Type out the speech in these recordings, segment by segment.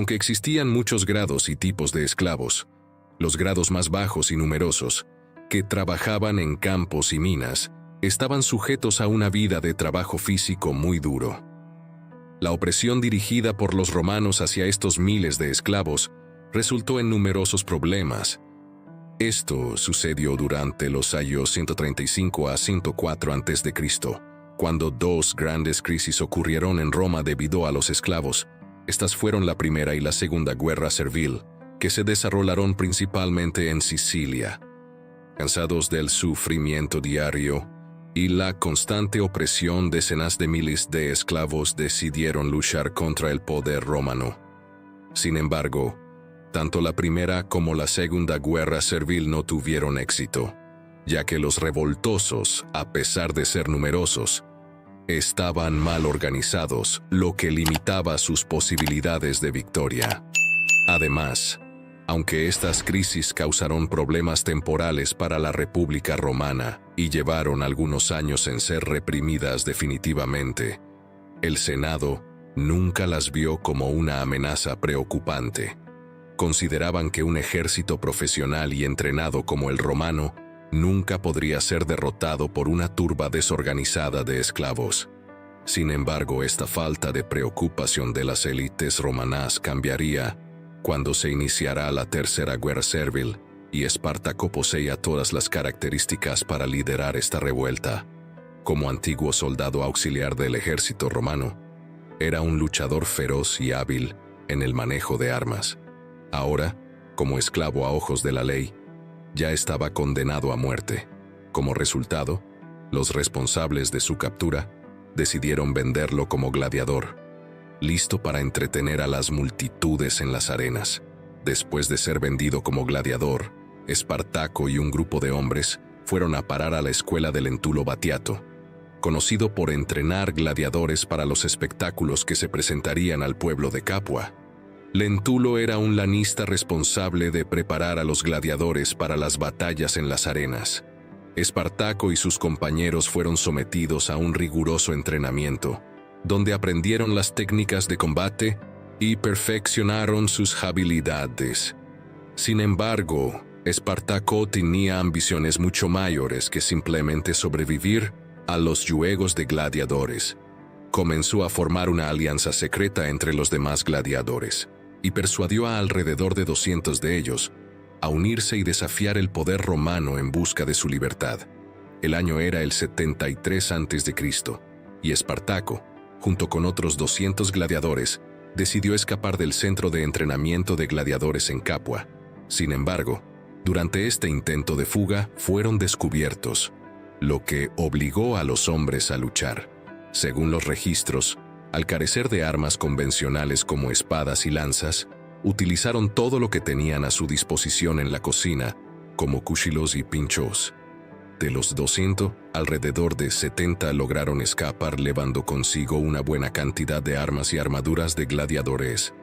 Aunque existían muchos grados y tipos de esclavos, los grados más bajos y numerosos, que trabajaban en campos y minas, estaban sujetos a una vida de trabajo físico muy duro. La opresión dirigida por los romanos hacia estos miles de esclavos resultó en numerosos problemas. Esto sucedió durante los años 135 a 104 a.C., cuando dos grandes crisis ocurrieron en Roma debido a los esclavos. Estas fueron la Primera y la Segunda Guerra Servil, que se desarrollaron principalmente en Sicilia. Cansados del sufrimiento diario y la constante opresión, decenas de miles de esclavos decidieron luchar contra el poder romano. Sin embargo, tanto la Primera como la Segunda Guerra Servil no tuvieron éxito, ya que los revoltosos, a pesar de ser numerosos, estaban mal organizados, lo que limitaba sus posibilidades de victoria. Además, aunque estas crisis causaron problemas temporales para la República Romana y llevaron algunos años en ser reprimidas definitivamente, el Senado nunca las vio como una amenaza preocupante. Consideraban que un ejército profesional y entrenado como el romano nunca podría ser derrotado por una turba desorganizada de esclavos. Sin embargo, esta falta de preocupación de las élites romanas cambiaría cuando se iniciará la Tercera Guerra Servil y Espartaco poseía todas las características para liderar esta revuelta. Como antiguo soldado auxiliar del ejército romano, era un luchador feroz y hábil en el manejo de armas. Ahora, como esclavo a ojos de la ley, ya estaba condenado a muerte. Como resultado, los responsables de su captura decidieron venderlo como gladiador, listo para entretener a las multitudes en las arenas. Después de ser vendido como gladiador, Espartaco y un grupo de hombres fueron a parar a la escuela de Lentulo Batiato, conocido por entrenar gladiadores para los espectáculos que se presentarían al pueblo de Capua. Lentulo era un lanista responsable de preparar a los gladiadores para las batallas en las arenas. Espartaco y sus compañeros fueron sometidos a un riguroso entrenamiento, donde aprendieron las técnicas de combate y perfeccionaron sus habilidades. Sin embargo, Espartaco tenía ambiciones mucho mayores que simplemente sobrevivir a los juegos de gladiadores. Comenzó a formar una alianza secreta entre los demás gladiadores y persuadió a alrededor de 200 de ellos a unirse y desafiar el poder romano en busca de su libertad. El año era el 73 a.C., y Espartaco, junto con otros 200 gladiadores, decidió escapar del centro de entrenamiento de gladiadores en Capua. Sin embargo, durante este intento de fuga fueron descubiertos, lo que obligó a los hombres a luchar. Según los registros, al carecer de armas convencionales como espadas y lanzas, utilizaron todo lo que tenían a su disposición en la cocina, como cuchillos y pinchos. De los 200, alrededor de 70 lograron escapar llevando consigo una buena cantidad de armas y armaduras de gladiadores.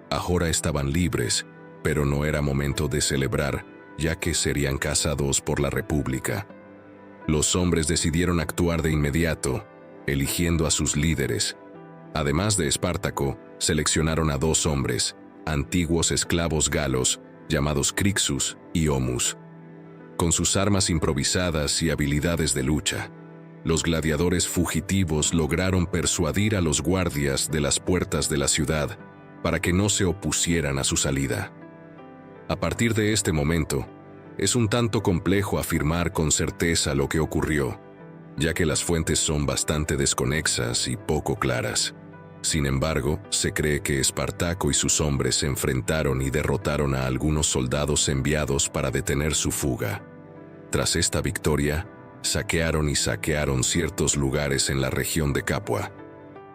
Ahora estaban libres, pero no era momento de celebrar, ya que serían cazados por la República. Los hombres decidieron actuar de inmediato, eligiendo a sus líderes. Además de Espartaco, seleccionaron a 2 hombres, antiguos esclavos galos, llamados Crixus y Omus. Con sus armas improvisadas y habilidades de lucha, los gladiadores fugitivos lograron persuadir a los guardias de las puertas de la ciudad para que no se opusieran a su salida. A partir de este momento, es un tanto complejo afirmar con certeza lo que ocurrió, ya que las fuentes son bastante desconexas y poco claras. Sin embargo, se cree que Espartaco y sus hombres se enfrentaron y derrotaron a algunos soldados enviados para detener su fuga. Tras esta victoria, saquearon ciertos lugares en la región de Capua.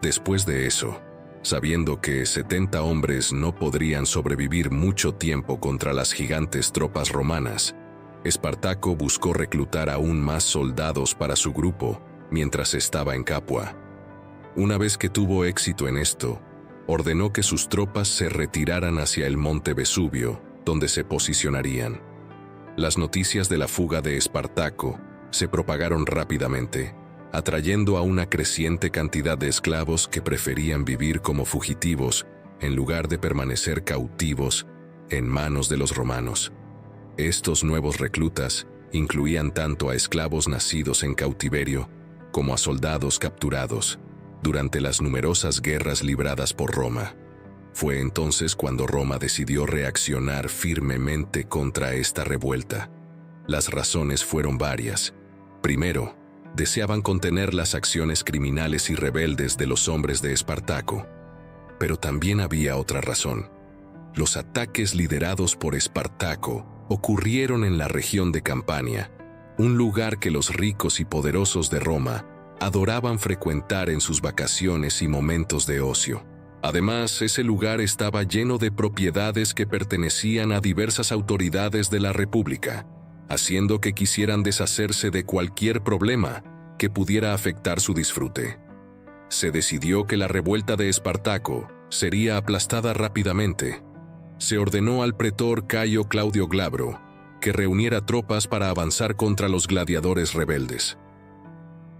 Después de eso, sabiendo que 70 hombres no podrían sobrevivir mucho tiempo contra las gigantes tropas romanas, Espartaco buscó reclutar aún más soldados para su grupo mientras estaba en Capua. Una vez que tuvo éxito en esto, ordenó que sus tropas se retiraran hacia el monte Vesubio, donde se posicionarían. Las noticias de la fuga de Espartaco se propagaron rápidamente, atrayendo a una creciente cantidad de esclavos que preferían vivir como fugitivos en lugar de permanecer cautivos en manos de los romanos. Estos nuevos reclutas incluían tanto a esclavos nacidos en cautiverio como a soldados capturados durante las numerosas guerras libradas por Roma. Fue entonces cuando Roma decidió reaccionar firmemente contra esta revuelta. Las razones fueron varias. Primero, deseaban contener las acciones criminales y rebeldes de los hombres de Espartaco. Pero también había otra razón. Los ataques liderados por Espartaco ocurrieron en la región de Campania, un lugar que los ricos y poderosos de Roma adoraban frecuentar en sus vacaciones y momentos de ocio. Además, ese lugar estaba lleno de propiedades que pertenecían a diversas autoridades de la República, haciendo que quisieran deshacerse de cualquier problema que pudiera afectar su disfrute. Se decidió que la revuelta de Espartaco sería aplastada rápidamente. Se ordenó al pretor Cayo Claudio Glabro que reuniera tropas para avanzar contra los gladiadores rebeldes.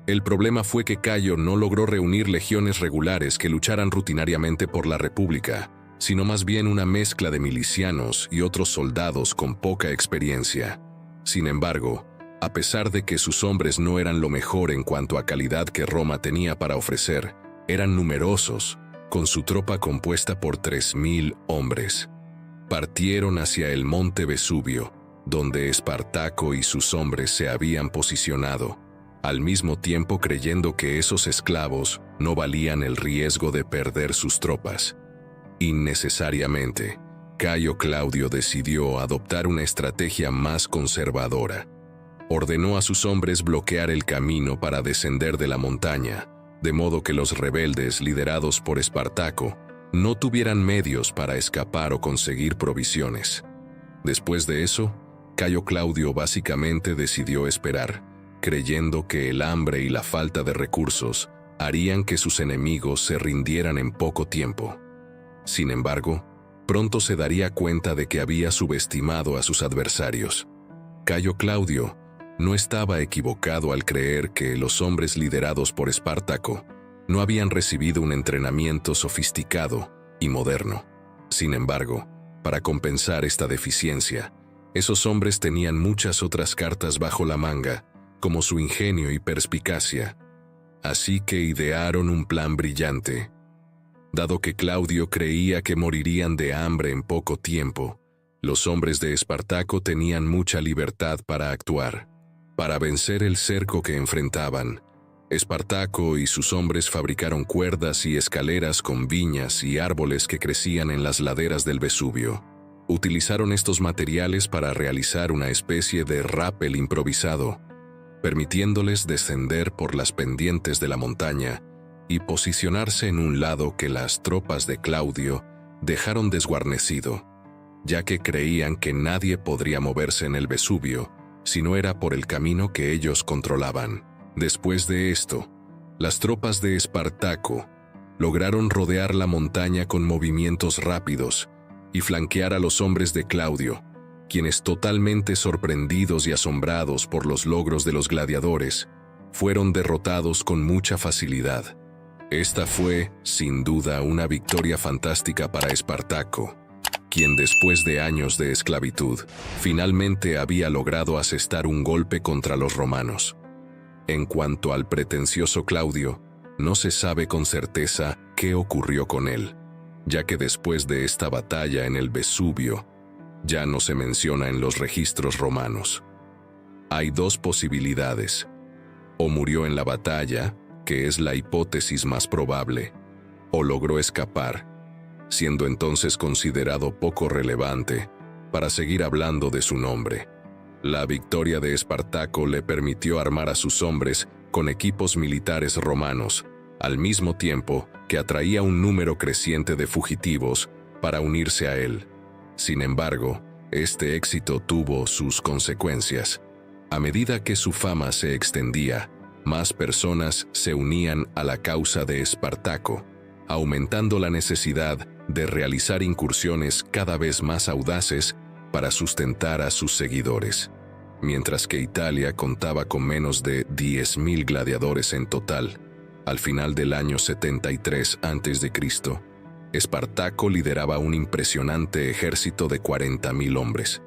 El problema fue que Cayo no logró reunir legiones regulares que lucharan rutinariamente por la República, sino más bien una mezcla de milicianos y otros soldados con poca experiencia. Sin embargo, a pesar de que sus hombres no eran lo mejor en cuanto a calidad que Roma tenía para ofrecer, eran numerosos, con su tropa compuesta por 3.000 hombres. Partieron hacia el monte Vesubio, donde Espartaco y sus hombres se habían posicionado, al mismo tiempo creyendo que esos esclavos no valían el riesgo de perder sus tropas. Innecesariamente, Cayo Claudio decidió adoptar una estrategia más conservadora. Ordenó a sus hombres bloquear el camino para descender de la montaña, de modo que los rebeldes liderados por Espartaco no tuvieran medios para escapar o conseguir provisiones. Después de eso, Cayo Claudio básicamente decidió esperar, creyendo que el hambre y la falta de recursos harían que sus enemigos se rindieran en poco tiempo. Sin embargo, pronto se daría cuenta de que había subestimado a sus adversarios. Cayo Claudio no estaba equivocado al creer que los hombres liderados por Espartaco no habían recibido un entrenamiento sofisticado y moderno. Sin embargo, para compensar esta deficiencia, esos hombres tenían muchas otras cartas bajo la manga, como su ingenio y perspicacia. Así que idearon un plan brillante. Dado que Claudio creía que morirían de hambre en poco tiempo, los hombres de Espartaco tenían mucha libertad para actuar. Para vencer el cerco que enfrentaban, Espartaco y sus hombres fabricaron cuerdas y escaleras con viñas y árboles que crecían en las laderas del Vesubio. Utilizaron estos materiales para realizar una especie de rápel improvisado, permitiéndoles descender por las pendientes de la montaña y posicionarse en un lado que las tropas de Claudio dejaron desguarnecido, ya que creían que nadie podría moverse en el Vesubio si no era por el camino que ellos controlaban. Después de esto, las tropas de Espartaco lograron rodear la montaña con movimientos rápidos y flanquear a los hombres de Claudio, quienes, totalmente sorprendidos y asombrados por los logros de los gladiadores, fueron derrotados con mucha facilidad. Esta fue, sin duda, una victoria fantástica para Espartaco, quien después de años de esclavitud, finalmente había logrado asestar un golpe contra los romanos. En cuanto al pretencioso Claudio, no se sabe con certeza qué ocurrió con él, ya que después de esta batalla en el Vesubio, ya no se menciona en los registros romanos. Hay dos posibilidades: o murió en la batalla, que es la hipótesis más probable, o logró escapar, siendo entonces considerado poco relevante para seguir hablando de su nombre. La victoria de Espartaco le permitió armar a sus hombres con equipos militares romanos, al mismo tiempo que atraía un número creciente de fugitivos para unirse a él. Sin embargo, este éxito tuvo sus consecuencias. A medida que su fama se extendía, más personas se unían a la causa de Espartaco, aumentando la necesidad de realizar incursiones cada vez más audaces para sustentar a sus seguidores. Mientras que Italia contaba con menos de 10.000 gladiadores en total, al final del año 73 a.C., Espartaco lideraba un impresionante ejército de 40.000 hombres.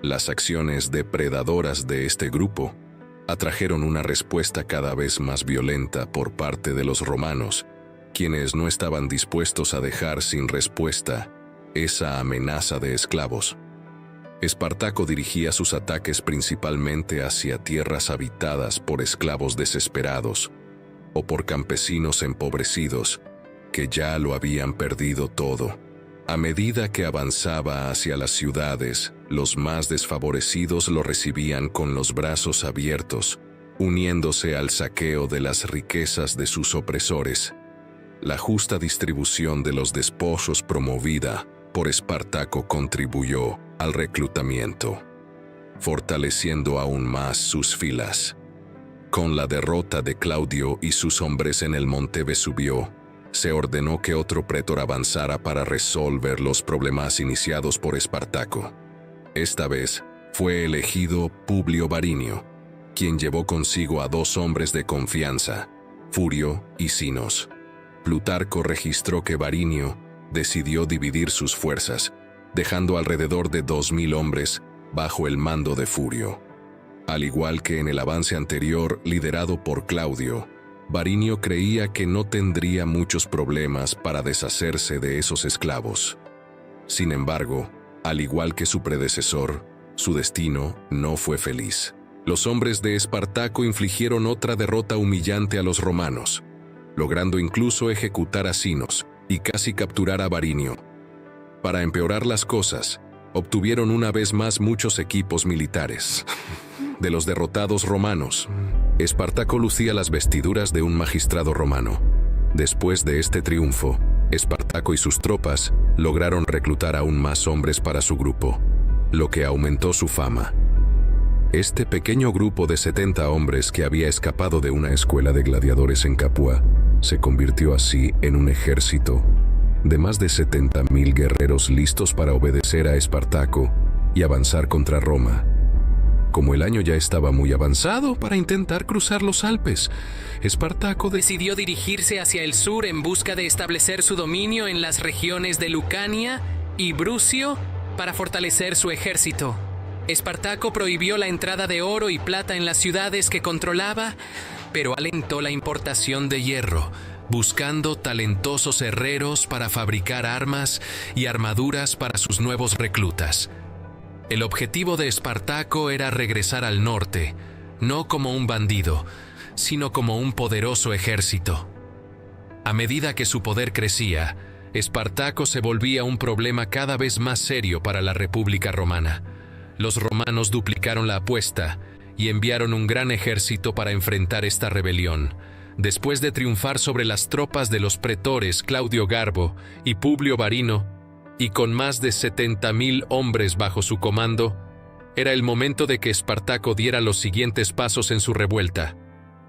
Las acciones depredadoras de este grupo atrajeron una respuesta cada vez más violenta por parte de los romanos, quienes no estaban dispuestos a dejar sin respuesta esa amenaza de esclavos. Espartaco dirigía sus ataques principalmente hacia tierras habitadas por esclavos desesperados o por campesinos empobrecidos que ya lo habían perdido todo. A medida que avanzaba hacia las ciudades, los más desfavorecidos lo recibían con los brazos abiertos, uniéndose al saqueo de las riquezas de sus opresores. La justa distribución de los despojos promovida por Espartaco contribuyó al reclutamiento, fortaleciendo aún más sus filas. Con la derrota de Claudio y sus hombres en el monte Vesubio, se ordenó que otro pretor avanzara para resolver los problemas iniciados por Espartaco. Esta vez fue elegido Publio Varinio, quien llevó consigo a 2 hombres de confianza, Furio y Sinos. Plutarco registró que Varinio decidió dividir sus fuerzas, dejando alrededor de 2.000 hombres bajo el mando de Furio. Al igual que en el avance anterior liderado por Claudio, Varinio creía que no tendría muchos problemas para deshacerse de esos esclavos. Sin embargo, al igual que su predecesor, su destino no fue feliz. Los hombres de Espartaco infligieron otra derrota humillante a los romanos, logrando incluso ejecutar a Sinos y casi capturar a Varinio. Para empeorar las cosas, obtuvieron una vez más muchos equipos militares de los derrotados romanos. Espartaco lucía las vestiduras de un magistrado romano. Después de este triunfo, Espartaco y sus tropas lograron reclutar aún más hombres para su grupo, lo que aumentó su fama. Este pequeño grupo de 70 hombres que había escapado de una escuela de gladiadores en Capua se convirtió así en un ejército de más de 70.000 guerreros listos para obedecer a Espartaco y avanzar contra Roma. Como el año ya estaba muy avanzado para intentar cruzar los Alpes, Espartaco decidió dirigirse hacia el sur en busca de establecer su dominio en las regiones de Lucania y Brucio para fortalecer su ejército. Espartaco prohibió la entrada de oro y plata en las ciudades que controlaba, pero alentó la importación de hierro, buscando talentosos herreros para fabricar armas y armaduras para sus nuevos reclutas. El objetivo de Espartaco era regresar al norte, no como un bandido, sino como un poderoso ejército. A medida que su poder crecía, Espartaco se volvía un problema cada vez más serio para la República Romana. Los romanos duplicaron la apuesta y enviaron un gran ejército para enfrentar esta rebelión. Después de triunfar sobre las tropas de los pretores Claudio Garbo y Publio Varino, y con más de 70.000 hombres bajo su comando, era el momento de que Espartaco diera los siguientes pasos en su revuelta.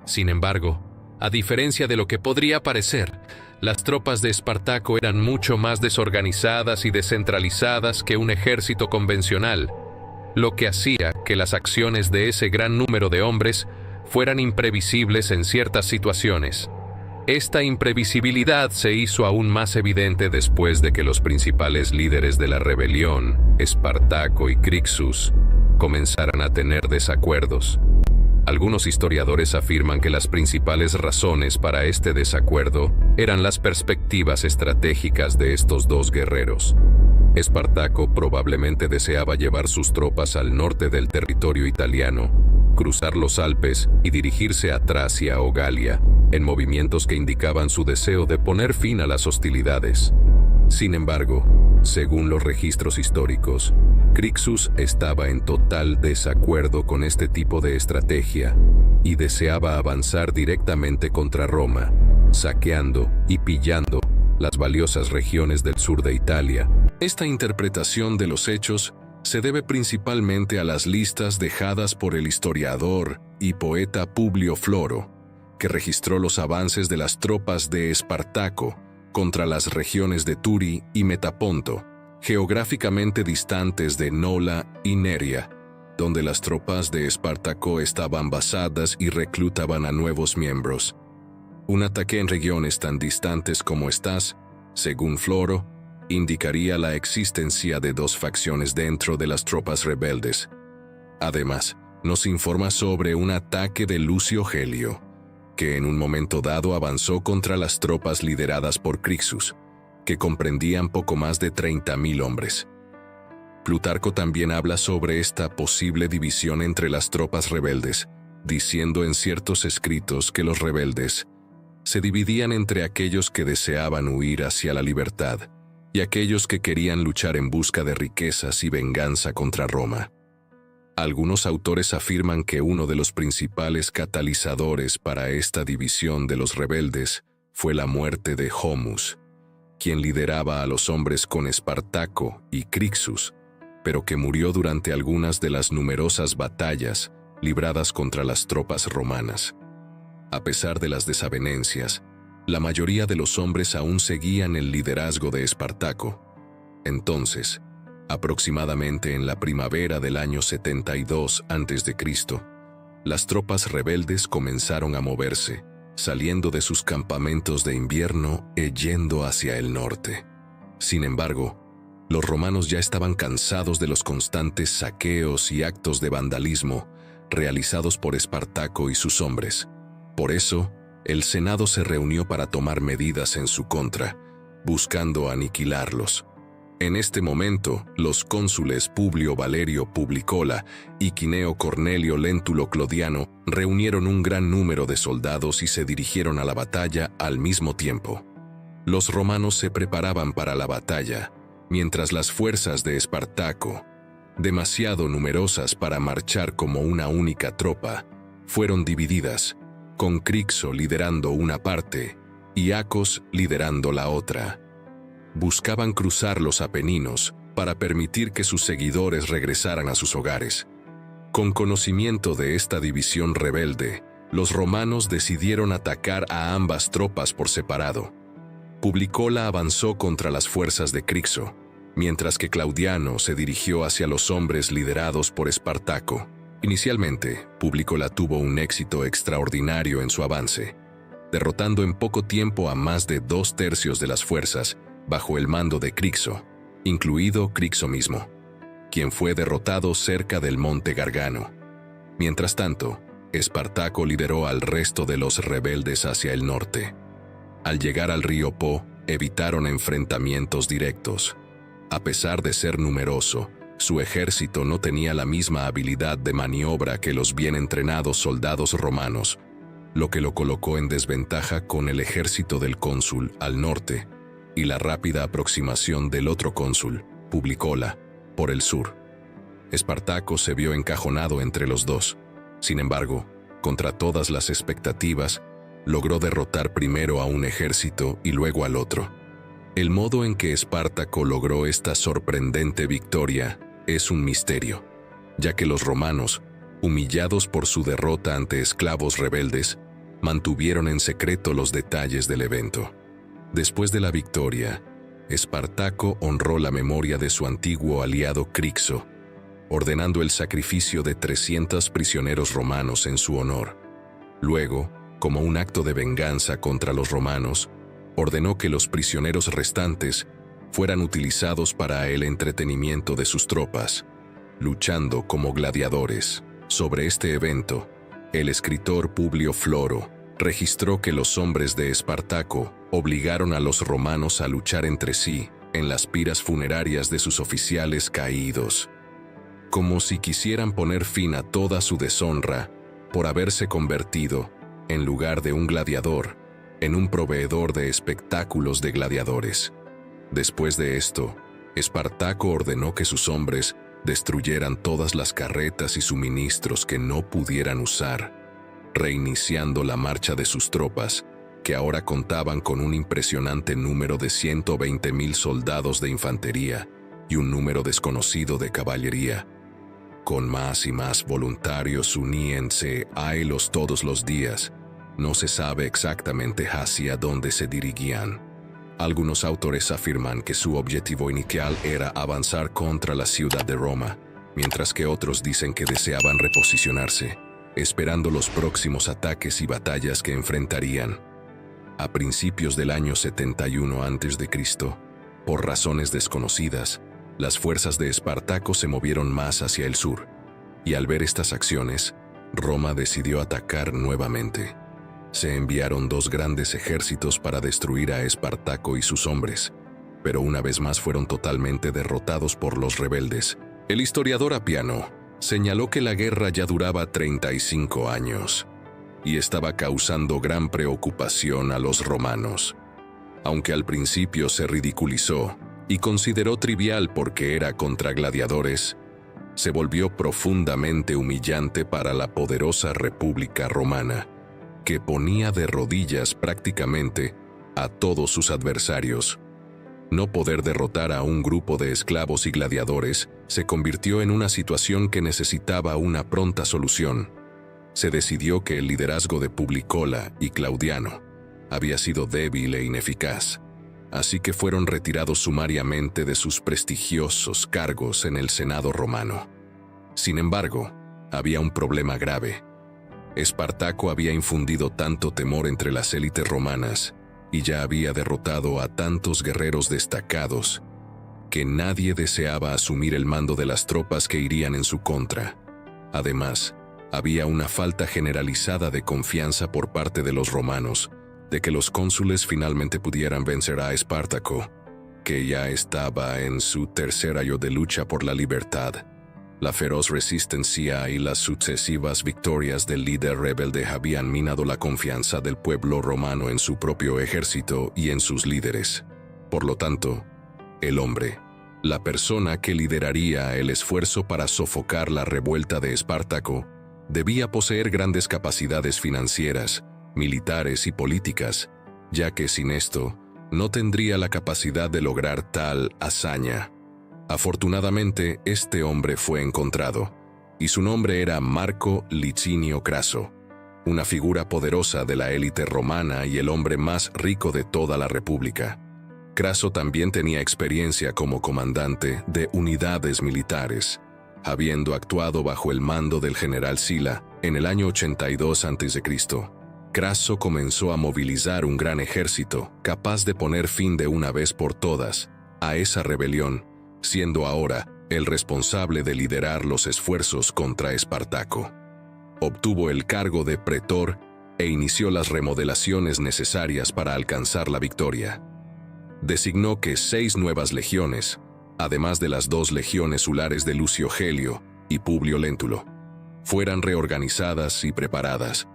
Sin embargo, a diferencia de lo que podría parecer, las tropas de Espartaco eran mucho más desorganizadas y descentralizadas que un ejército convencional, lo que hacía que las acciones de ese gran número de hombres fueran imprevisibles en ciertas situaciones. Esta imprevisibilidad se hizo aún más evidente después de que los principales líderes de la rebelión, Espartaco y Crixus, comenzaran a tener desacuerdos. Algunos historiadores afirman que las principales razones para este desacuerdo eran las perspectivas estratégicas de estos 2 guerreros. Espartaco probablemente deseaba llevar sus tropas al norte del territorio italiano, cruzar los Alpes y dirigirse a Tracia o Galia, en movimientos que indicaban su deseo de poner fin a las hostilidades. Sin embargo, según los registros históricos, Crixus estaba en total desacuerdo con este tipo de estrategia y deseaba avanzar directamente contra Roma, saqueando y pillando las valiosas regiones del sur de Italia. Esta interpretación de los hechos se debe principalmente a las listas dejadas por el historiador y poeta Publio Floro, que registró los avances de las tropas de Espartaco contra las regiones de Turi y Metaponto, geográficamente distantes de Nola y Neria, donde las tropas de Espartaco estaban basadas y reclutaban a nuevos miembros. Un ataque en regiones tan distantes como estas según Floro, indicaría la existencia de dos facciones dentro de las tropas rebeldes. Además, nos informa sobre un ataque de Lucio Gelio, que en un momento dado avanzó contra las tropas lideradas por Crixus, que comprendían poco más de 30.000 hombres. Plutarco también habla sobre esta posible división entre las tropas rebeldes, diciendo en ciertos escritos que los rebeldes se dividían entre aquellos que deseaban huir hacia la libertad y aquellos que querían luchar en busca de riquezas y venganza contra Roma. Algunos autores afirman que uno de los principales catalizadores para esta división de los rebeldes fue la muerte de Homus, quien lideraba a los hombres con Espartaco y Crixus, pero que murió durante algunas de las numerosas batallas libradas contra las tropas romanas. A pesar de las desavenencias, la mayoría de los hombres aún seguían el liderazgo de Espartaco. Entonces, aproximadamente en la primavera del año 72 a.C., las tropas rebeldes comenzaron a moverse, saliendo de sus campamentos de invierno e yendo hacia el norte. Sin embargo, los romanos ya estaban cansados de los constantes saqueos y actos de vandalismo realizados por Espartaco y sus hombres. Por eso, el Senado se reunió para tomar medidas en su contra, buscando aniquilarlos. En este momento, los cónsules Publio Valerio Publicola y Quineo Cornelio Lentulo Clodiano reunieron un gran número de soldados y se dirigieron a la batalla al mismo tiempo. Los romanos se preparaban para la batalla, mientras las fuerzas de Espartaco, demasiado numerosas para marchar como una única tropa, fueron divididas, con Crixo liderando una parte y Acos liderando la otra. Buscaban cruzar los Apeninos para permitir que sus seguidores regresaran a sus hogares. Con conocimiento de esta división rebelde, los romanos decidieron atacar a ambas tropas por separado. Publicola avanzó contra las fuerzas de Crixo, mientras que Claudiano se dirigió hacia los hombres liderados por Espartaco. Inicialmente, Publicola tuvo un éxito extraordinario en su avance, derrotando en poco tiempo a más de 2/3 de las fuerzas bajo el mando de Crixo, incluido Crixo mismo, quien fue derrotado cerca del monte Gargano. Mientras tanto, Espartaco lideró al resto de los rebeldes hacia el norte. Al llegar al río Po, evitaron enfrentamientos directos. A pesar de ser numeroso, su ejército no tenía la misma habilidad de maniobra que los bien entrenados soldados romanos, lo que lo colocó en desventaja con el ejército del cónsul al norte y la rápida aproximación del otro cónsul, Publicola, por el sur. Espartaco se vio encajonado entre los dos. Sin embargo, contra todas las expectativas, logró derrotar primero a un ejército y luego al otro. El modo en que Espartaco logró esta sorprendente victoria es un misterio, ya que los romanos, humillados por su derrota ante esclavos rebeldes, mantuvieron en secreto los detalles del evento. Después de la victoria, Espartaco honró la memoria de su antiguo aliado Crixo, ordenando el sacrificio de 300 prisioneros romanos en su honor. Luego, como un acto de venganza contra los romanos, ordenó que los prisioneros restantes fueran utilizados para el entretenimiento de sus tropas, luchando como gladiadores. Sobre este evento, el escritor Publio Floro registró que los hombres de Espartaco obligaron a los romanos a luchar entre sí en las piras funerarias de sus oficiales caídos, como si quisieran poner fin a toda su deshonra por haberse convertido, en lugar de un gladiador, en un proveedor de espectáculos de gladiadores. Después de esto, Espartaco ordenó que sus hombres destruyeran todas las carretas y suministros que no pudieran usar, reiniciando la marcha de sus tropas, que ahora contaban con un impresionante número de 120.000 soldados de infantería y un número desconocido de caballería. Con más y más voluntarios uníense a ellos todos los días. No se sabe exactamente hacia dónde se dirigían. Algunos autores afirman que su objetivo inicial era avanzar contra la ciudad de Roma, mientras que otros dicen que deseaban reposicionarse, esperando los próximos ataques y batallas que enfrentarían. A principios del año 71 a.C., por razones desconocidas, las fuerzas de Espartaco se movieron más hacia el sur, y al ver estas acciones, Roma decidió atacar nuevamente. Se enviaron 2 grandes ejércitos para destruir a Espartaco y sus hombres, pero una vez más fueron totalmente derrotados por los rebeldes. El historiador Apiano señaló que la guerra ya duraba 35 años y estaba causando gran preocupación a los romanos. Aunque al principio se ridiculizó y consideró trivial porque era contra gladiadores, se volvió profundamente humillante para la poderosa República Romana, que ponía de rodillas prácticamente a todos sus adversarios. No poder derrotar a un grupo de esclavos y gladiadores se convirtió en una situación que necesitaba una pronta solución. Se decidió que el liderazgo de Publicola y Claudiano había sido débil e ineficaz, así que fueron retirados sumariamente de sus prestigiosos cargos en el Senado romano. Sin embargo, había un problema grave. Espartaco había infundido tanto temor entre las élites romanas y ya había derrotado a tantos guerreros destacados que nadie deseaba asumir el mando de las tropas que irían en su contra. Además, había una falta generalizada de confianza por parte de los romanos de que los cónsules finalmente pudieran vencer a Espartaco, que ya estaba en su tercer año de lucha por la libertad. La feroz resistencia y las sucesivas victorias del líder rebelde habían minado la confianza del pueblo romano en su propio ejército y en sus líderes. Por lo tanto, el hombre, la persona que lideraría el esfuerzo para sofocar la revuelta de Espartaco, debía poseer grandes capacidades financieras, militares y políticas, ya que sin esto no tendría la capacidad de lograr tal hazaña. Afortunadamente, este hombre fue encontrado, y su nombre era Marco Licinio Craso, una figura poderosa de la élite romana y el hombre más rico de toda la República. Craso también tenía experiencia como comandante de unidades militares, habiendo actuado bajo el mando del general Sila en el año 82 a.C. Craso comenzó a movilizar un gran ejército capaz de poner fin de una vez por todas a esa rebelión, siendo ahora el responsable de liderar los esfuerzos contra Espartaco. Obtuvo el cargo de pretor e inició las remodelaciones necesarias para alcanzar la victoria. Designó que 6 nuevas legiones, además de las 2 legiones ulares de Lucio Gelio y Publio Léntulo, fueran reorganizadas y preparadas.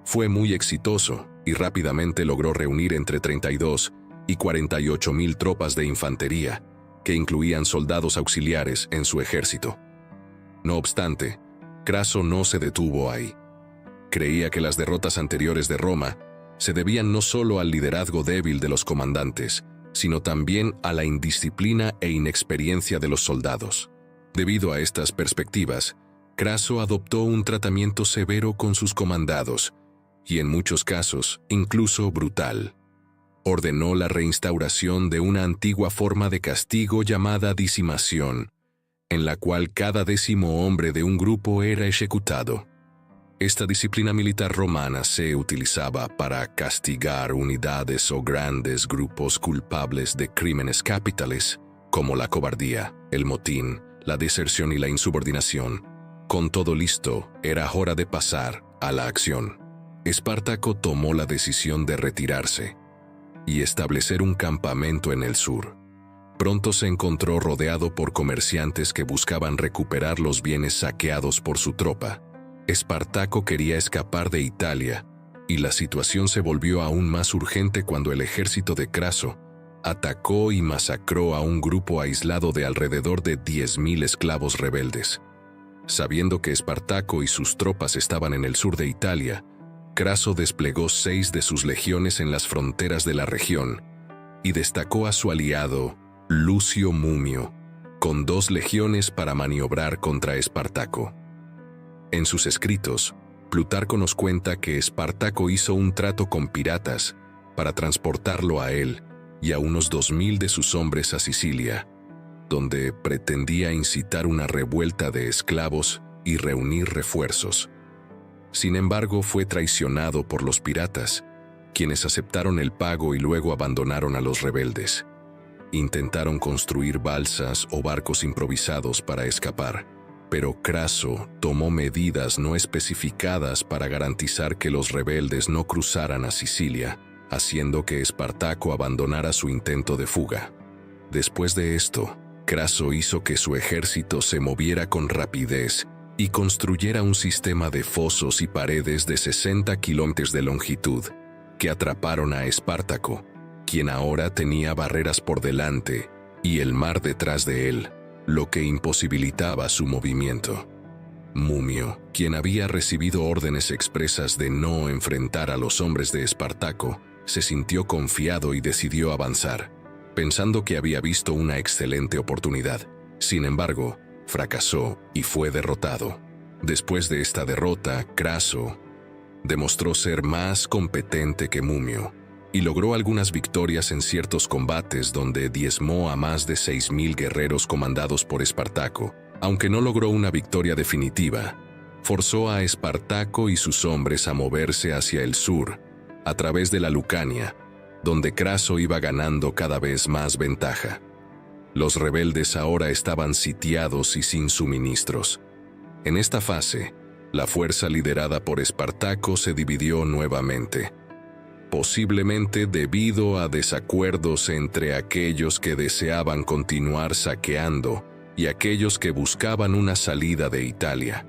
Fue muy exitoso y rápidamente logró reunir entre 32 y 48,000 tropas de infantería, que incluían soldados auxiliares en su ejército. No obstante, Craso no se detuvo ahí. Creía que las derrotas anteriores de Roma se debían no solo al liderazgo débil de los comandantes, sino también a la indisciplina e inexperiencia de los soldados. Debido a estas perspectivas, Craso adoptó un tratamiento severo con sus comandados, y en muchos casos, incluso brutal. Ordenó la reinstauración de una antigua forma de castigo llamada dicimación, en la cual cada 10º hombre de un grupo era ejecutado. Esta disciplina militar romana se utilizaba para castigar unidades o grandes grupos culpables de crímenes capitales, como la cobardía, el motín, la deserción y la insubordinación. Con todo listo, era hora de pasar a la acción. Espartaco tomó la decisión de retirarse y establecer un campamento en el sur. Pronto se encontró rodeado por comerciantes que buscaban recuperar los bienes saqueados por su tropa. Espartaco quería escapar de Italia, y la situación se volvió aún más urgente cuando el ejército de Craso atacó y masacró a un grupo aislado de alrededor de 10,000 esclavos rebeldes. Sabiendo que Espartaco y sus tropas estaban en el sur de Italia, Craso desplegó 6 de sus legiones en las fronteras de la región y destacó a su aliado, Lucio Mumio, con 2 legiones para maniobrar contra Espartaco. En sus escritos, Plutarco nos cuenta que Espartaco hizo un trato con piratas para transportarlo a él y a unos 2,000 de sus hombres a Sicilia, donde pretendía incitar una revuelta de esclavos y reunir refuerzos. Sin embargo, fue traicionado por los piratas quienes aceptaron el pago y luego abandonaron a los rebeldes. Intentaron construir balsas o barcos improvisados para escapar, pero Craso tomó medidas no especificadas para garantizar que los rebeldes no cruzaran a Sicilia, haciendo que Espartaco abandonara su intento de fuga. Después de esto, Craso hizo que su ejército se moviera con rapidez y construyera un sistema de fosos y paredes de 60 kilómetros de longitud que atraparon a Espartaco, quien ahora tenía barreras por delante y el mar detrás de él, lo que imposibilitaba su movimiento. Mumio, quien había recibido órdenes expresas de no enfrentar a los hombres de Espartaco, se sintió confiado y decidió avanzar, pensando que había visto una excelente oportunidad. Sin embargo, fracasó y fue derrotado. Después de esta derrota, Craso demostró ser más competente que Mumio y logró algunas victorias en ciertos combates donde diezmó a más de 6.000 guerreros comandados por Espartaco. Aunque no logró una victoria definitiva, forzó a Espartaco y sus hombres a moverse hacia el sur, a través de la Lucania, donde Craso iba ganando cada vez más ventaja. Los rebeldes ahora estaban sitiados y sin suministros. En esta fase, la fuerza liderada por Espartaco se dividió nuevamente, posiblemente debido a desacuerdos entre aquellos que deseaban continuar saqueando y aquellos que buscaban una salida de Italia.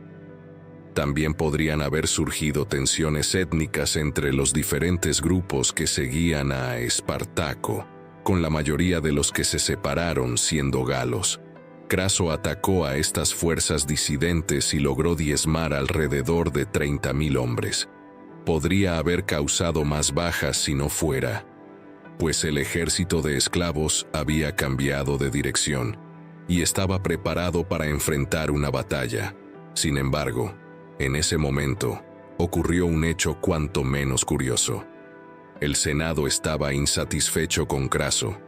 También podrían haber surgido tensiones étnicas entre los diferentes grupos que seguían a Espartaco, con la mayoría de los que se separaron siendo galos. Craso atacó a estas fuerzas disidentes y logró diezmar alrededor de 30.000 hombres. Podría haber causado más bajas si no fuera, pues el ejército de esclavos había cambiado de dirección y estaba preparado para enfrentar una batalla. Sin embargo, en ese momento, ocurrió un hecho cuanto menos curioso. El Senado estaba insatisfecho con Craso,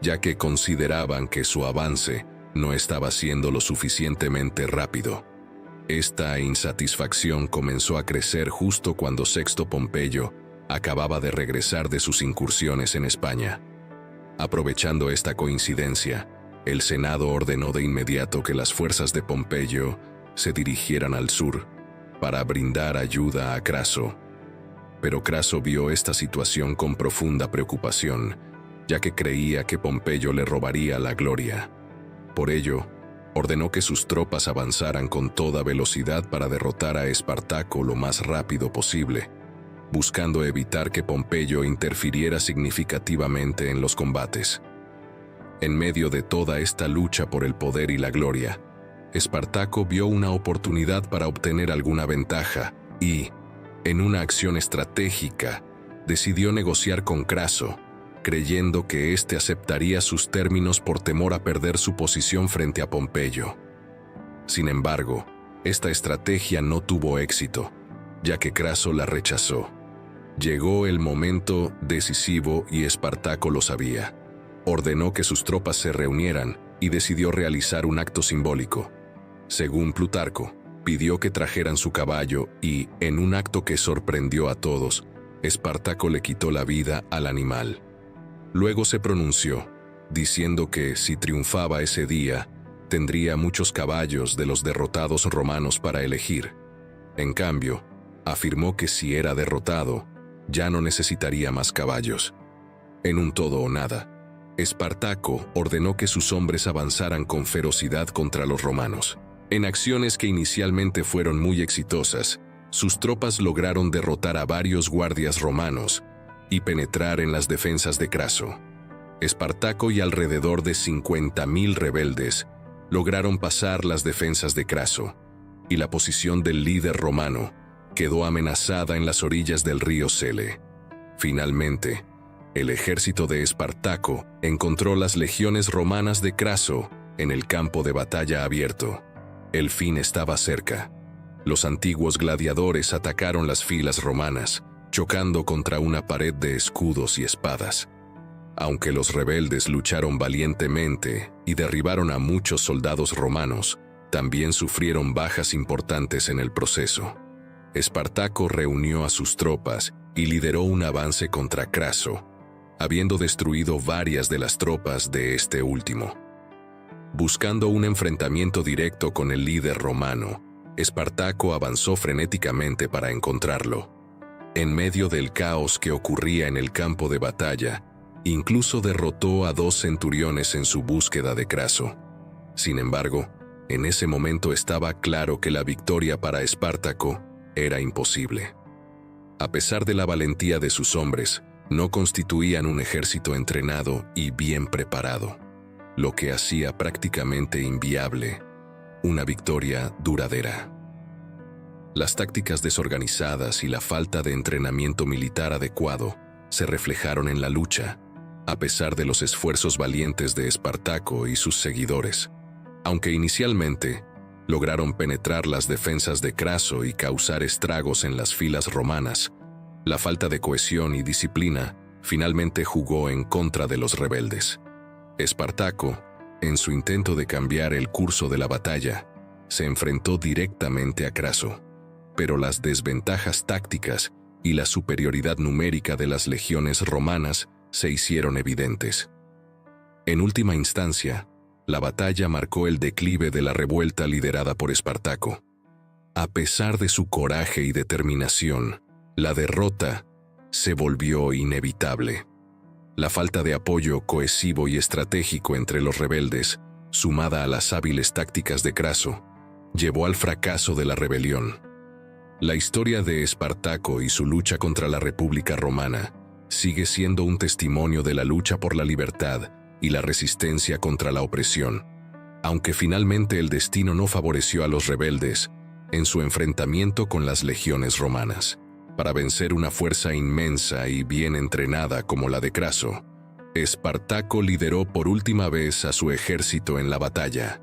ya que consideraban que su avance no estaba siendo lo suficientemente rápido. Esta insatisfacción comenzó a crecer justo cuando Sexto Pompeyo acababa de regresar de sus incursiones en España. Aprovechando esta coincidencia, el Senado ordenó de inmediato que las fuerzas de Pompeyo se dirigieran al sur para brindar ayuda a Craso. Pero Craso vio esta situación con profunda preocupación, ya que creía que Pompeyo le robaría la gloria. Por ello, ordenó que sus tropas avanzaran con toda velocidad para derrotar a Espartaco lo más rápido posible, buscando evitar que Pompeyo interfiriera significativamente en los combates. En medio de toda esta lucha por el poder y la gloria, Espartaco vio una oportunidad para obtener alguna ventaja y, en una acción estratégica, decidió negociar con Craso, creyendo que éste aceptaría sus términos por temor a perder su posición frente a Pompeyo. Sin embargo, esta estrategia no tuvo éxito, ya que Craso la rechazó. Llegó el momento decisivo y Espartaco lo sabía. Ordenó que sus tropas se reunieran y decidió realizar un acto simbólico. Según Plutarco, pidió que trajeran su caballo y, en un acto que sorprendió a todos, Espartaco le quitó la vida al animal. Luego se pronunció, diciendo que si triunfaba ese día, tendría muchos caballos de los derrotados romanos para elegir. En cambio, afirmó que si era derrotado, ya no necesitaría más caballos. En un todo o nada, Espartaco ordenó que sus hombres avanzaran con ferocidad contra los romanos. En acciones que inicialmente fueron muy exitosas, sus tropas lograron derrotar a varios guardias romanos y penetrar en las defensas de Craso. Espartaco y alrededor de 50.000 rebeldes lograron pasar las defensas de Craso, y la posición del líder romano quedó amenazada en las orillas del río Sele. Finalmente, el ejército de Espartaco encontró las legiones romanas de Craso en el campo de batalla abierto. El fin estaba cerca. Los antiguos gladiadores atacaron las filas romanas, chocando contra una pared de escudos y espadas. Aunque los rebeldes lucharon valientemente y derribaron a muchos soldados romanos, también sufrieron bajas importantes en el proceso. Espartaco reunió a sus tropas y lideró un avance contra Craso, habiendo destruido varias de las tropas de este último. Buscando un enfrentamiento directo con el líder romano, Espartaco avanzó frenéticamente para encontrarlo. En medio del caos que ocurría en el campo de batalla, incluso derrotó a 2 centuriones en su búsqueda de Craso. Sin embargo, en ese momento estaba claro que la victoria para Espartaco era imposible. A pesar de la valentía de sus hombres, no constituían un ejército entrenado y bien preparado, lo que hacía prácticamente inviable una victoria duradera. Las tácticas desorganizadas y la falta de entrenamiento militar adecuado se reflejaron en la lucha, a pesar de los esfuerzos valientes de Espartaco y sus seguidores. Aunque inicialmente lograron penetrar las defensas de Craso y causar estragos en las filas romanas, la falta de cohesión y disciplina finalmente jugó en contra de los rebeldes. Espartaco, en su intento de cambiar el curso de la batalla, se enfrentó directamente a Craso, pero las desventajas tácticas y la superioridad numérica de las legiones romanas se hicieron evidentes. En última instancia, la batalla marcó el declive de la revuelta liderada por Espartaco. A pesar de su coraje y determinación, la derrota se volvió inevitable. La falta de apoyo cohesivo y estratégico entre los rebeldes, sumada a las hábiles tácticas de Craso, llevó al fracaso de la rebelión. La historia de Espartaco y su lucha contra la República Romana sigue siendo un testimonio de la lucha por la libertad y la resistencia contra la opresión, aunque finalmente el destino no favoreció a los rebeldes en su enfrentamiento con las legiones romanas. Para vencer una fuerza inmensa y bien entrenada como la de Craso, Espartaco lideró por última vez a su ejército en la batalla.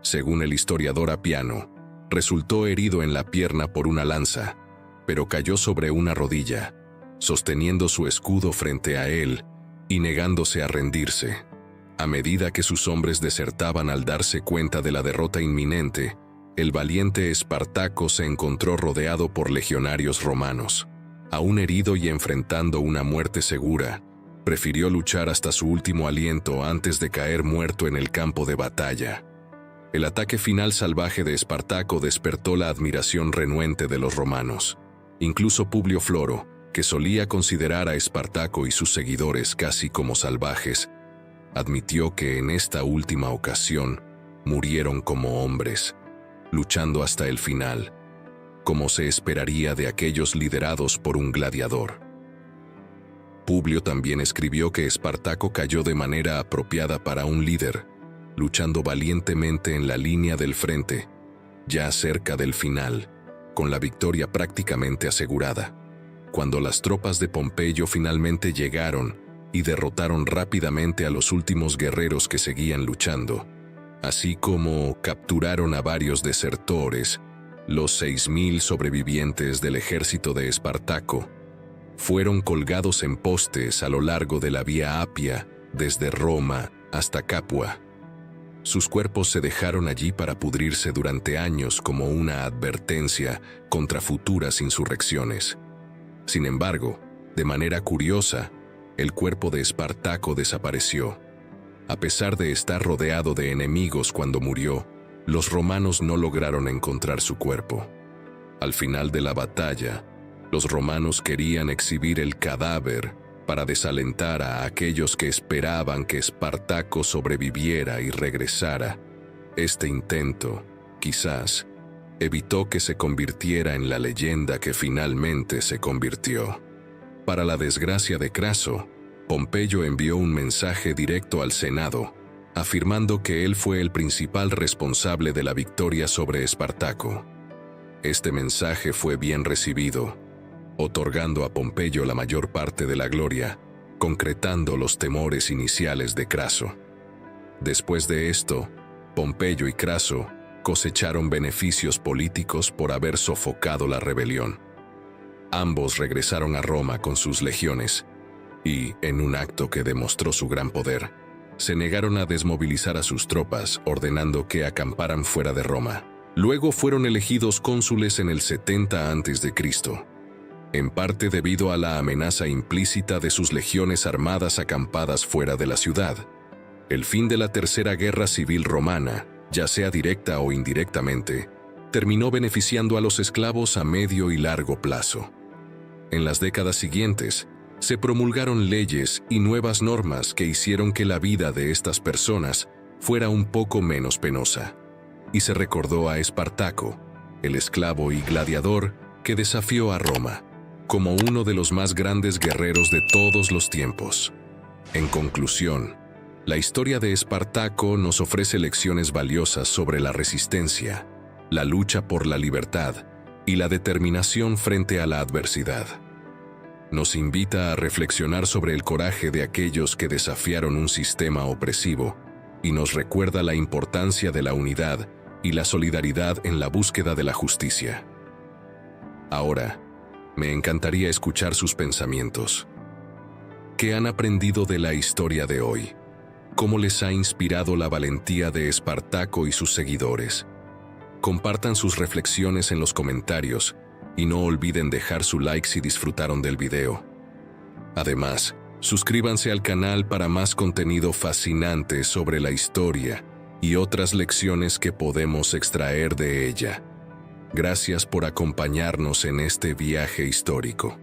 Según el historiador Apiano, resultó herido en la pierna por una lanza, pero cayó sobre una rodilla, sosteniendo su escudo frente a él y negándose a rendirse. A medida que sus hombres desertaban al darse cuenta de la derrota inminente, el valiente Espartaco se encontró rodeado por legionarios romanos. Aún herido y enfrentando una muerte segura, prefirió luchar hasta su último aliento antes de caer muerto en el campo de batalla. El ataque final salvaje de Espartaco despertó la admiración renuente de los romanos. Incluso Publio Floro, que solía considerar a Espartaco y sus seguidores casi como salvajes, admitió que en esta última ocasión murieron como hombres, luchando hasta el final, como se esperaría de aquellos liderados por un gladiador. Publio también escribió que Espartaco cayó de manera apropiada para un líder, luchando valientemente en la línea del frente, ya cerca del final, con la victoria prácticamente asegurada. Cuando las tropas de Pompeyo finalmente llegaron y derrotaron rápidamente a los últimos guerreros que seguían luchando, así como capturaron a varios desertores, los 6.000 sobrevivientes del ejército de Espartaco fueron colgados en postes a lo largo de la Vía Apia, desde Roma hasta Capua. Sus cuerpos se dejaron allí para pudrirse durante años como una advertencia contra futuras insurrecciones. Sin embargo, de manera curiosa, el cuerpo de Espartaco desapareció. A pesar de estar rodeado de enemigos cuando murió, los romanos no lograron encontrar su cuerpo. Al final de la batalla, los romanos querían exhibir el cadáver para desalentar a aquellos que esperaban que Espartaco sobreviviera y regresara. Este intento, quizás, evitó que se convirtiera en la leyenda que finalmente se convirtió. Para la desgracia de Craso, Pompeyo envió un mensaje directo al Senado, afirmando que él fue el principal responsable de la victoria sobre Espartaco. Este mensaje fue bien recibido, otorgando a Pompeyo la mayor parte de la gloria, concretando los temores iniciales de Craso. Después de esto, Pompeyo y Craso cosecharon beneficios políticos por haber sofocado la rebelión. Ambos regresaron a Roma con sus legiones y, en un acto que demostró su gran poder, se negaron a desmovilizar a sus tropas, ordenando que acamparan fuera de Roma. Luego fueron elegidos cónsules en el 70 a.C. en parte debido a la amenaza implícita de sus legiones armadas acampadas fuera de la ciudad. El fin de la Tercera Guerra Civil Romana, ya sea directa o indirectamente, terminó beneficiando a los esclavos a medio y largo plazo. En las décadas siguientes, se promulgaron leyes y nuevas normas que hicieron que la vida de estas personas fuera un poco menos penosa, y se recordó a Espartaco, el esclavo y gladiador que desafió a Roma, como uno de los más grandes guerreros de todos los tiempos. En conclusión, la historia de Espartaco nos ofrece lecciones valiosas sobre la resistencia, la lucha por la libertad y la determinación frente a la adversidad. Nos invita a reflexionar sobre el coraje de aquellos que desafiaron un sistema opresivo y nos recuerda la importancia de la unidad y la solidaridad en la búsqueda de la justicia. Ahora, me encantaría escuchar sus pensamientos. ¿Qué han aprendido de la historia de hoy? ¿Cómo les ha inspirado la valentía de Espartaco y sus seguidores? Compartan sus reflexiones en los comentarios y no olviden dejar su like si disfrutaron del video. Además, suscríbanse al canal para más contenido fascinante sobre la historia y otras lecciones que podemos extraer de ella. Gracias por acompañarnos en este viaje histórico.